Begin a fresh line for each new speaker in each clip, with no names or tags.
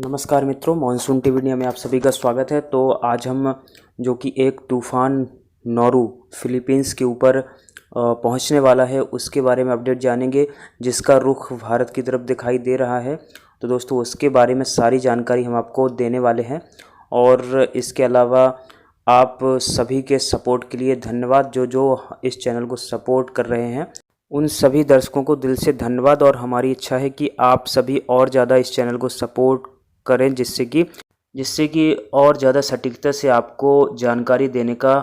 नमस्कार मित्रों, monsoon TV में आप सभी का स्वागत है। तो आज हम जो कि एक तूफ़ान नोरू फिलीपींस के ऊपर पहुंचने वाला है उसके बारे में अपडेट जानेंगे, जिसका रुख भारत की तरफ दिखाई दे रहा है। तो दोस्तों उसके बारे में सारी जानकारी हम आपको देने वाले हैं। और इसके अलावा आप सभी के सपोर्ट के लिए धन्यवाद। जो इस चैनल को सपोर्ट कर रहे हैं उन सभी दर्शकों को दिल से धन्यवाद। और हमारी इच्छा है कि आप सभी और ज़्यादा इस चैनल को सपोर्ट करें, जिससे कि और ज़्यादा सटीकता से आपको जानकारी देने का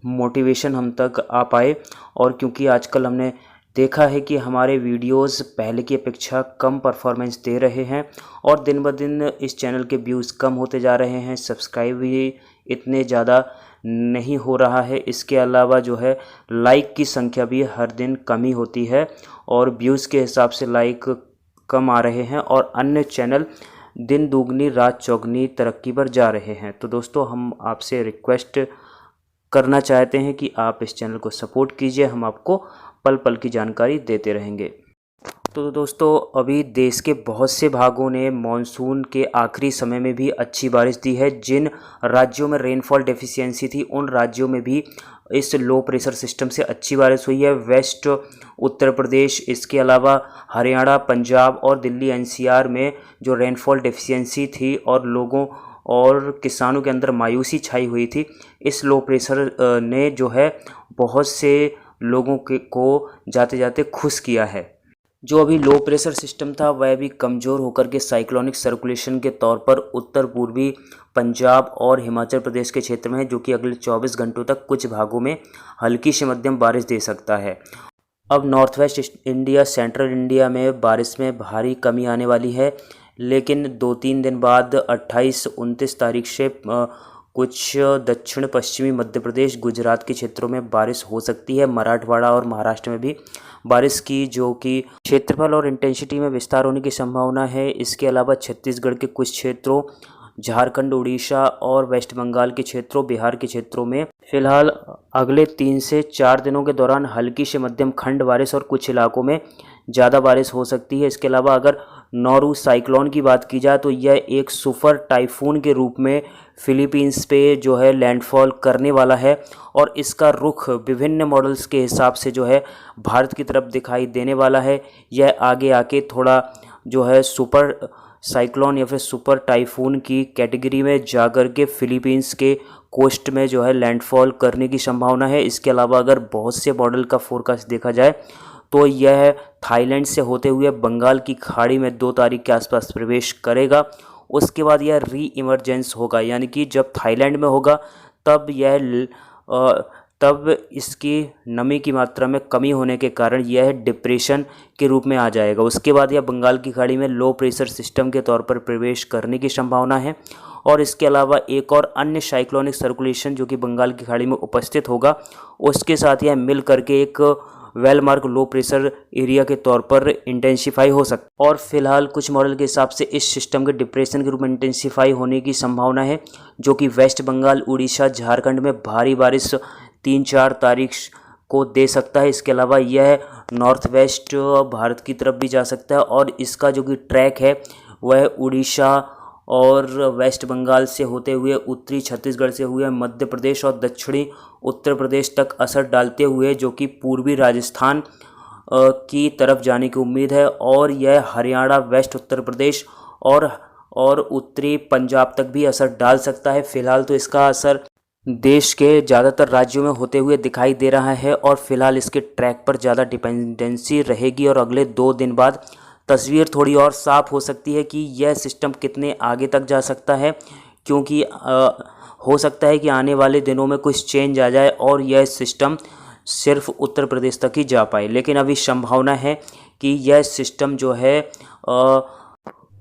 मोटिवेशन हम तक आ पाए। और क्योंकि आजकल हमने देखा है कि हमारे वीडियोस पहले की अपेक्षा कम परफॉर्मेंस दे रहे हैं और दिन ब दिन इस चैनल के व्यूज़ कम होते जा रहे हैं, सब्सक्राइब भी इतने ज़्यादा नहीं हो रहा है। इसके अलावा जो है लाइक की संख्या भी हर दिन कमी होती है और व्यूज़ के हिसाब से लाइक कम आ रहे हैं और अन्य चैनल दिन दुगनी रात चौगनी तरक्की पर जा रहे हैं। तो दोस्तों हम आपसे रिक्वेस्ट करना चाहते हैं कि आप इस चैनल को सपोर्ट कीजिए, हम आपको पल पल की जानकारी देते रहेंगे। तो दोस्तों अभी देश के बहुत से भागों ने मानसून के आखिरी समय में भी अच्छी बारिश दी है। जिन राज्यों में रेनफॉल डेफिशिएंसी थी उन राज्यों में भी इस लो प्रेशर सिस्टम से अच्छी बारिश हुई है। वेस्ट उत्तर प्रदेश, इसके अलावा हरियाणा, पंजाब और दिल्ली एनसीआर में जो रेनफॉल डेफिशिएंसी थी और लोगों और किसानों के अंदर मायूसी छाई हुई थी, इस लो प्रेशर ने जो है बहुत से लोगों को जाते जाते खुश किया है। जो अभी लो प्रेशर सिस्टम था वह भी कमज़ोर होकर के साइक्लोनिक सर्कुलेशन के तौर पर उत्तर पूर्वी पंजाब और हिमाचल प्रदेश के क्षेत्र में है, जो कि अगले 24 घंटों तक कुछ भागों में हल्की से मध्यम बारिश दे सकता है। अब north west India, central India में बारिश में भारी कमी आने वाली है, लेकिन 2-3 दिन बाद 28-29 तारीख से कुछ दक्षिण पश्चिमी मध्य प्रदेश, गुजरात के क्षेत्रों में बारिश हो सकती है। मराठवाड़ा और महाराष्ट्र में भी बारिश की जो कि क्षेत्रफल और इंटेंसिटी में विस्तार होने की संभावना है। इसके अलावा छत्तीसगढ़ के कुछ क्षेत्रों, झारखंड, उड़ीसा और वेस्ट बंगाल के क्षेत्रों, बिहार के क्षेत्रों में फिलहाल अगले 3 से 4 दिनों के दौरान हल्की से मध्यम खंड बारिश और कुछ इलाकों में ज़्यादा बारिश हो सकती है। इसके अलावा अगर नोरू साइक्लोन की बात की जाए तो यह एक सुपर टाइफून के रूप में फिलीपींस पे जो है लैंडफॉल करने वाला है और इसका रुख विभिन्न मॉडल्स के हिसाब से जो है भारत की तरफ दिखाई देने वाला है। यह आगे आके थोड़ा जो है सुपर साइक्लोन या फिर सुपर टाइफून की कैटेगरी में जाकर के फिलीपींस के कोस्ट में जो है लैंडफॉल करने की संभावना है। इसके अलावा अगर बहुत से मॉडल का फोरकास्ट देखा जाए तो यह थाईलैंड से होते हुए बंगाल की खाड़ी में 2 तारीख के आसपास प्रवेश करेगा। उसके बाद यह री इमर्जेंस होगा, यानी कि जब थाईलैंड में होगा तब इसकी नमी की मात्रा में कमी होने के कारण यह डिप्रेशन के रूप में आ जाएगा। उसके बाद यह बंगाल की खाड़ी में लो प्रेशर सिस्टम के तौर पर प्रवेश करने की संभावना है। और इसके अलावा एक और अन्य साइक्लोनिक सर्कुलेशन जो कि बंगाल की खाड़ी में उपस्थित होगा, उसके साथ यह मिल करके एक well mark low pressure area के तौर पर इंटेंसिफाई हो सकता है। और फिलहाल कुछ मॉडल के हिसाब से इस सिस्टम के डिप्रेशन के रूप में इंटेंसिफाई होने की संभावना है, जो कि वेस्ट बंगाल, उड़ीसा, झारखंड में भारी बारिश 3-4 तारीख को दे सकता है। इसके अलावा यह नॉर्थ वेस्ट भारत की तरफ भी जा सकता है और इसका जो कि ट्रैक है वह उड़ीसा और वेस्ट बंगाल से होते हुए उत्तरी छत्तीसगढ़ से हुए मध्य प्रदेश और दक्षिणी उत्तर प्रदेश तक असर डालते हुए जो कि पूर्वी राजस्थान की तरफ जाने की उम्मीद है। और यह हरियाणा, वेस्ट उत्तर प्रदेश और उत्तरी पंजाब तक भी असर डाल सकता है। फिलहाल तो इसका असर देश के ज़्यादातर राज्यों में होते हुए दिखाई दे रहा है और फिलहाल इसके ट्रैक पर ज़्यादा डिपेंडेंसी रहेगी और अगले 2 दिन बाद तस्वीर थोड़ी और साफ हो सकती है कि यह सिस्टम कितने आगे तक जा सकता है, क्योंकि हो सकता है कि आने वाले दिनों में कुछ चेंज आ जाए और यह सिस्टम सिर्फ उत्तर प्रदेश तक ही जा पाए। लेकिन अभी संभावना है कि यह सिस्टम जो है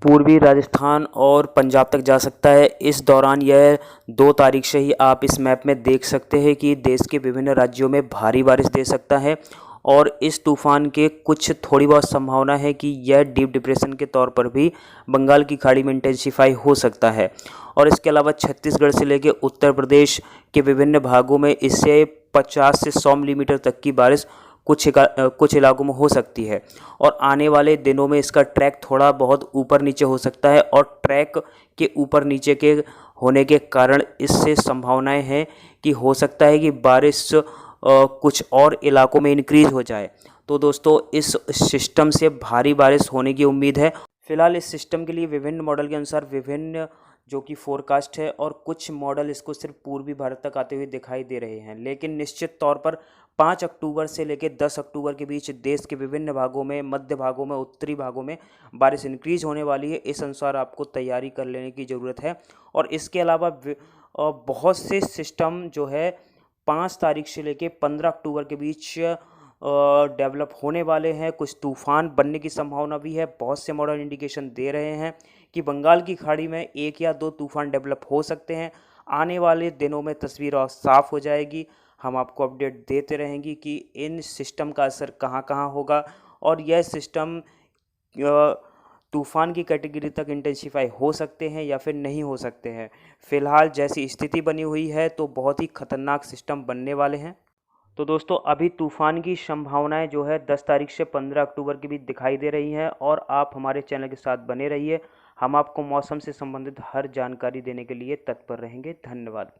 पूर्वी राजस्थान और पंजाब तक जा सकता है। इस दौरान यह 2 तारीख से ही आप इस मैप में देख सकते हैं कि देश के विभिन्न राज्यों में भारी बारिश दे सकता है और इस तूफ़ान के कुछ थोड़ी बहुत संभावना है कि यह डीप डिप्रेशन के तौर पर भी बंगाल की खाड़ी में इंटेंसिफाई हो सकता है। और इसके अलावा छत्तीसगढ़ से लेकर उत्तर प्रदेश के विभिन्न भागों में इससे 50 से 100 मिलीमीटर तक की बारिश कुछ इलाकों में हो सकती है। और आने वाले दिनों में इसका ट्रैक थोड़ा बहुत ऊपर नीचे हो सकता है, और ट्रैक के ऊपर नीचे के होने के कारण इससे संभावनाएं हैं कि हो सकता है कि बारिश कुछ और इलाकों में इंक्रीज हो जाए। तो दोस्तों, इस सिस्टम से भारी बारिश होने की उम्मीद है। फिलहाल इस सिस्टम के लिए विभिन्न मॉडल के अनुसार विभिन्न जो कि फोरकास्ट है, और कुछ मॉडल इसको सिर्फ पूर्वी भारत तक आते हुए दिखाई दे रहे हैं। लेकिन निश्चित तौर पर 5 अक्टूबर से लेकर 10 अक्टूबर के बीच देश के विभिन्न भागों में, मध्य भागों में, उत्तरी भागों में बारिश इंक्रीज होने वाली है। इस अनुसार आपको तैयारी कर लेने की ज़रूरत है। और इसके अलावा बहुत से सिस्टम जो है 5 तारीख से लेकर 15 अक्टूबर के बीच डेवलप होने वाले हैं। कुछ तूफान बनने की संभावना भी है। बहुत से मॉडल इंडिकेशन दे रहे हैं कि बंगाल की खाड़ी में 1 या 2 तूफान डेवलप हो सकते हैं। आने वाले दिनों में तस्वीर और साफ़ हो जाएगी। हम आपको अपडेट देते रहेंगे कि इन सिस्टम का असर कहाँ कहाँ होगा, और यह सिस्टम तूफ़ान की कैटेगरी तक इंटेंसिफाई हो सकते हैं या फिर नहीं हो सकते हैं। फ़िलहाल जैसी स्थिति बनी हुई है तो बहुत ही खतरनाक सिस्टम बनने वाले हैं। तो दोस्तों, अभी तूफ़ान की संभावनाएं जो है 10 तारीख से 15 अक्टूबर के बीच दिखाई दे रही हैं, और आप हमारे चैनल के साथ बने रहिए। हम आपको मौसम से संबंधित हर जानकारी देने के लिए तत्पर रहेंगे। धन्यवाद।